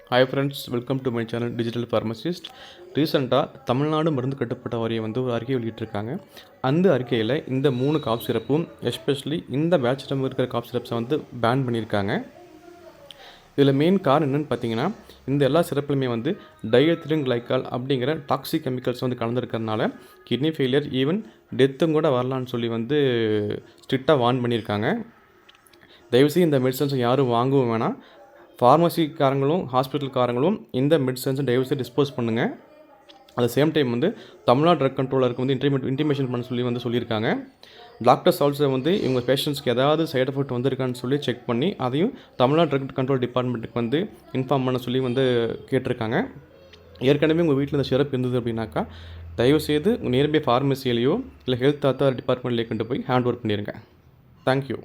Hi friends, welcome to my channel digital pharmacist. ரீசெண்டாக தமிழ்நாடு மருந்து கட்டுப்பாட்டு வாரியம் ஒரு அறிக்கை வெளியிட்டிருக்காங்க. அந்த அறிக்கையில் இந்த 3 காப் சிரப்பும் எஸ்பெஷலி இந்த பேட்ச் இருக்கிற காப் சிரப்ஸை பேன் பண்ணியிருக்காங்க. இதில் மெயின் காரணம் என்னென்னு பார்த்தீங்கன்னா, இந்த எல்லா சிரப்புலையுமே டைஎத்திலின் கிளைக்கால் அப்படிங்கிற டாக்ஸிக் கெமிக்கல்ஸ் கலந்துருக்கிறதுனால கிட்னி ஃபெயிலியர் ஈவன் டெத்தும் கூட வரலான்னு சொல்லி ஸ்ட்ரிக்டாக வார்ன் பண்ணியிருக்காங்க. தயவுசெய்து இந்த மெடிசன்ஸை யாரும் வாங்கவும் வேணாம். ஃபார்மசிக்காரங்களும் ஹாஸ்பிட்டல்காரங்களும் இந்த மெடிசன்ஸை தயவுசெய்து டிஸ்போஸ் பண்ணுங்கள். At same time Tamil Nadu drug கண்ட்ரோலருக்கு இன்டிமேஷன் பண்ண சொல்லியிருக்காங்க. டாக்டர்ஸ் ஆல்சோ இவங்க பேஷண்ட்ஸ்க்கு ஏதாவது சைட் எஃபெக்ட் வந்திருக்கான்னு சொல்லி செக் பண்ணி அதையும் தமிழ்நாடு ட்ரக் கண்ட்ரோல் டிபார்ட்மெண்ட்டுக்கு இன்ஃபார்ம் பண்ண சொல்லி கேட்டிருக்காங்க. ஏற்கனவே உங்கள் வீட்டில் இந்த சிரப் இருந்தது அப்படின்னாக்கா தயவுசெய்து நியர்பை ஃபார்மசியிலையோ இல்லை ஹெல்த் அத்தாரிட்டி டிபார்ட்மெண்ட்லேயே கொண்டு போய் ஹேண்ட் ஓவர் பண்ணிடுங்க. தேங்க்யூ.